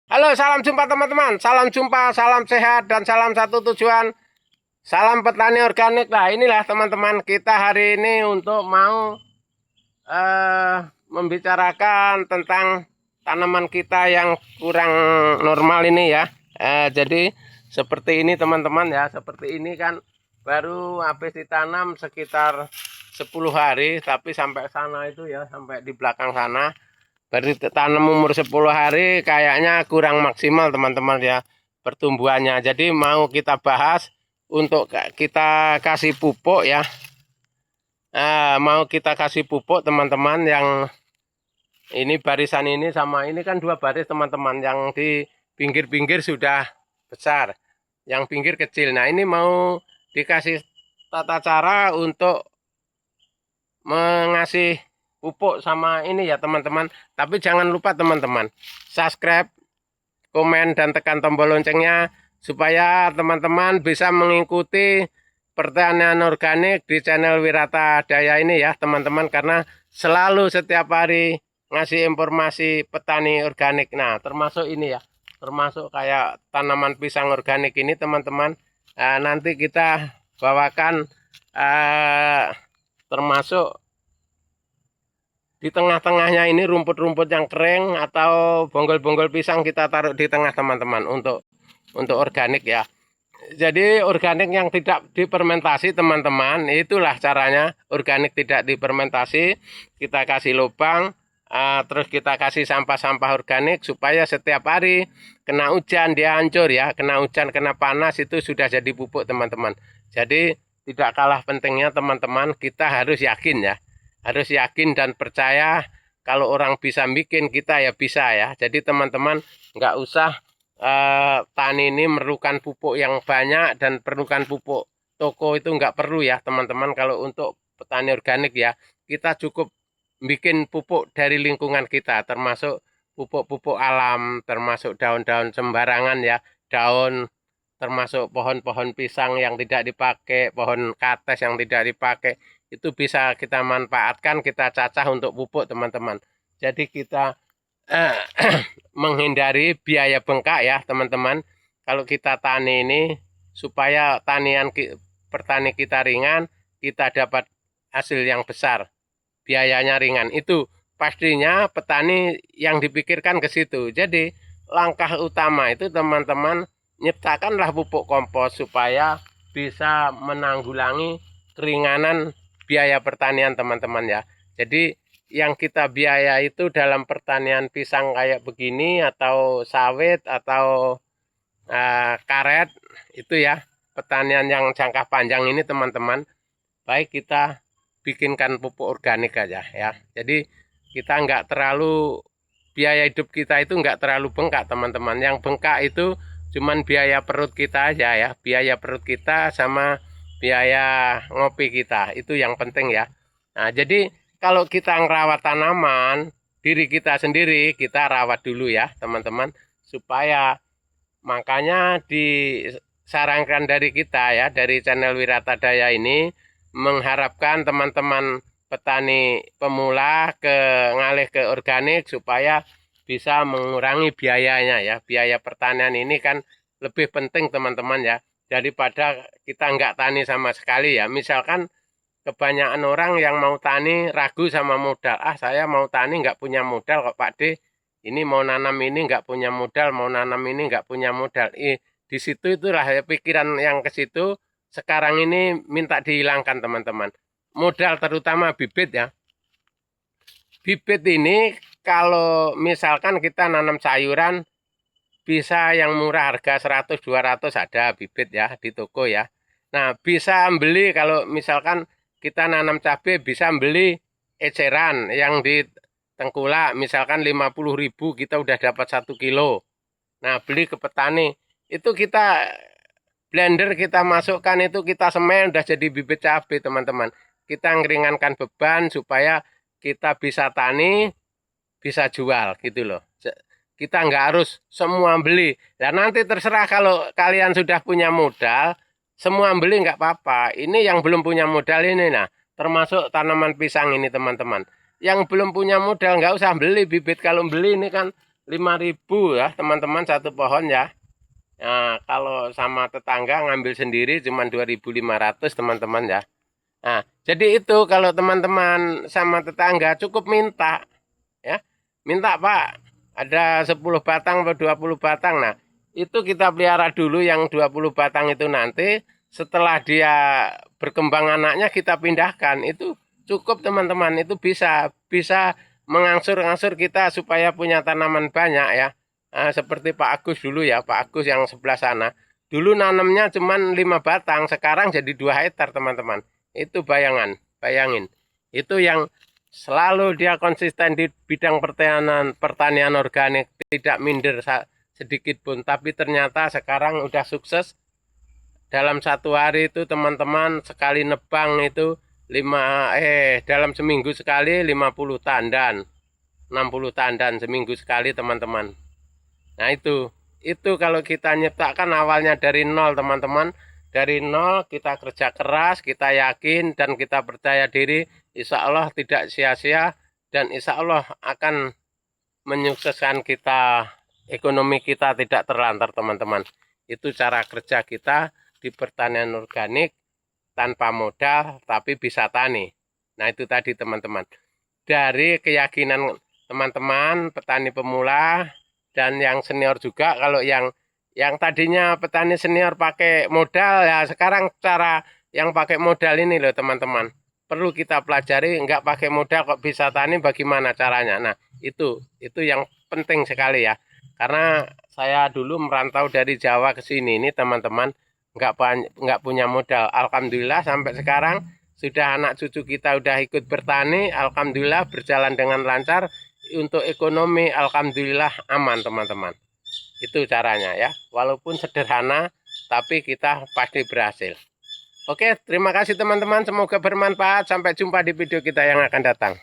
Halo, salam jumpa teman-teman. Salam jumpa, salam sehat, dan salam satu tujuan. Salam petani organik. Nah, inilah teman-teman kita hari ini untuk mau membicarakan tentang tanaman kita yang kurang normal ini ya. Jadi seperti ini teman-teman ya. Seperti ini kan baru habis ditanam sekitar 10 hari, tapi sampai sana itu ya, sampai di belakang sana. Baru tanam umur 10 hari kayaknya kurang maksimal teman-teman ya pertumbuhannya. Jadi mau kita bahas untuk kita kasih pupuk ya. Mau kita kasih pupuk teman-teman yang ini barisan ini sama ini kan dua baris teman-teman. Yang di pinggir-pinggir sudah besar, yang pinggir kecil. Nah ini mau dikasih tata cara untuk mengasih pupuk sama ini ya teman-teman. Tapi jangan lupa teman-teman subscribe, komen, dan tekan tombol loncengnya supaya teman-teman bisa mengikuti pertanian organik di channel Wirata Daya ini ya teman-teman, karena selalu setiap hari ngasih informasi petani organik. Nah termasuk ini ya, termasuk kayak tanaman pisang organik ini teman-teman. Nanti kita bawakan termasuk di tengah-tengahnya ini rumput-rumput yang kering atau bonggol-bonggol pisang kita taruh di tengah teman-teman untuk organik ya. Jadi organik yang tidak difermentasi teman-teman, itulah caranya. Organik tidak difermentasi, kita kasih lubang, terus kita kasih sampah-sampah organik supaya setiap hari kena hujan dia hancur ya, kena hujan, kena panas itu sudah jadi pupuk teman-teman. Jadi tidak kalah pentingnya teman-teman, kita harus yakin ya. Harus yakin dan percaya kalau orang bisa bikin, kita ya bisa ya. Jadi teman-teman nggak usah tani ini memerlukan pupuk yang banyak dan perlukan pupuk toko itu nggak perlu ya teman-teman. Kalau untuk petani organik ya, kita cukup bikin pupuk dari lingkungan kita, termasuk pupuk-pupuk alam, termasuk daun-daun sembarangan ya, daun, termasuk pohon-pohon pisang yang tidak dipakai, pohon kates yang tidak dipakai, itu bisa kita manfaatkan, kita cacah untuk pupuk teman-teman. Jadi kita menghindari biaya bengkak ya teman-teman. Kalau kita tani ini supaya pertani kita ringan, kita dapat hasil yang besar, biayanya ringan. Itu pastinya petani yang dipikirkan ke situ. Jadi langkah utama itu teman-teman, nyiptakanlah pupuk kompos supaya bisa menanggulangi keringanan biaya pertanian teman-teman ya. Jadi yang kita biaya itu dalam pertanian pisang kayak begini atau sawit atau karet itu ya, pertanian yang jangka panjang ini teman-teman, baik kita bikinkan pupuk organik aja ya. Jadi kita nggak terlalu, biaya hidup kita itu nggak terlalu bengkak teman-teman. Yang bengkak itu cuman biaya perut kita aja ya, biaya perut kita sama biaya ngopi kita, itu yang penting ya. Nah jadi kalau kita ngerawat tanaman, diri kita sendiri kita rawat dulu ya teman-teman, supaya makanya disarankan dari kita ya, dari channel Wirata Daya ini mengharapkan teman-teman petani pemula ngalih ke organik supaya bisa mengurangi biayanya ya. Biaya pertanian ini kan lebih penting teman-teman ya, daripada kita nggak tani sama sekali ya. Misalkan kebanyakan orang yang mau tani ragu sama modal. Saya mau tani nggak punya modal kok Pak D. Ini mau nanam ini nggak punya modal, mau nanam ini nggak punya modal. Di situ itulah ya, pikiran yang ke situ sekarang ini minta dihilangkan teman-teman. Modal terutama bibit ya. Bibit ini kalau misalkan kita nanam sayuran, bisa yang murah harga 100-200 ada bibit ya di toko ya. Nah bisa beli, kalau misalkan kita nanam cabai bisa beli eceran yang di tengkulak misalkan 50.000, kita udah dapat 1 kilo. Nah beli ke petani itu, kita blender kita masukkan, itu kita semen udah jadi bibit cabai teman-teman. Kita ngeringankan beban supaya kita bisa tani, bisa jual gitu loh. Kita nggak harus semua beli. Dan nanti terserah, kalau kalian sudah punya modal, semua beli nggak apa-apa. Ini yang belum punya modal ini, nah termasuk tanaman pisang ini teman-teman. Yang belum punya modal nggak usah beli bibit. Kalau beli ini kan 5.000 ya teman-teman satu pohon ya. Nah, kalau sama tetangga ngambil sendiri cuma 2.500 teman-teman ya. Nah, jadi itu kalau teman-teman sama tetangga cukup minta ya. Minta Pak, ada 10 batang atau 20 batang. Nah, itu kita pelihara dulu yang 20 batang itu nanti setelah dia berkembang anaknya kita pindahkan. Itu cukup teman-teman, itu bisa mengangsur-ngangsur kita supaya punya tanaman banyak ya. Nah, seperti Pak Agus dulu ya, Pak Agus yang sebelah sana. Dulu nanamnya cuma 5 batang, sekarang jadi 2 hektar teman-teman. Itu bayangin. Itu yang selalu dia konsisten di bidang pertanian organik, tidak minder sedikit pun. Tapi ternyata sekarang udah sukses. Dalam satu hari itu teman-teman sekali nebang itu dalam seminggu sekali 50 tandan, 60 tandan seminggu sekali teman-teman. Nah itu kalau kita nyiptakan awalnya dari nol teman-teman, dari nol kita kerja keras, kita yakin dan kita percaya diri, insya Allah tidak sia-sia dan insya Allah akan menyukseskan kita, ekonomi kita tidak terlantar teman-teman. Itu cara kerja kita di pertanian organik tanpa modal tapi bisa tani. Nah itu tadi teman-teman. Dari keyakinan teman-teman petani pemula dan yang senior juga, kalau yang tadinya petani senior pakai modal ya sekarang cara yang pakai modal ini loh teman-teman. Perlu kita pelajari, nggak pakai modal kok bisa tani, bagaimana caranya. Nah itu yang penting sekali ya. Karena saya dulu merantau dari Jawa ke sini ini teman-teman, nggak punya modal. Alhamdulillah sampai sekarang sudah anak cucu kita udah ikut bertani, alhamdulillah berjalan dengan lancar. Untuk ekonomi alhamdulillah aman teman-teman. Itu caranya ya. Walaupun sederhana tapi kita pasti berhasil. Oke, terima kasih teman-teman, semoga bermanfaat. Sampai jumpa di video kita yang akan datang.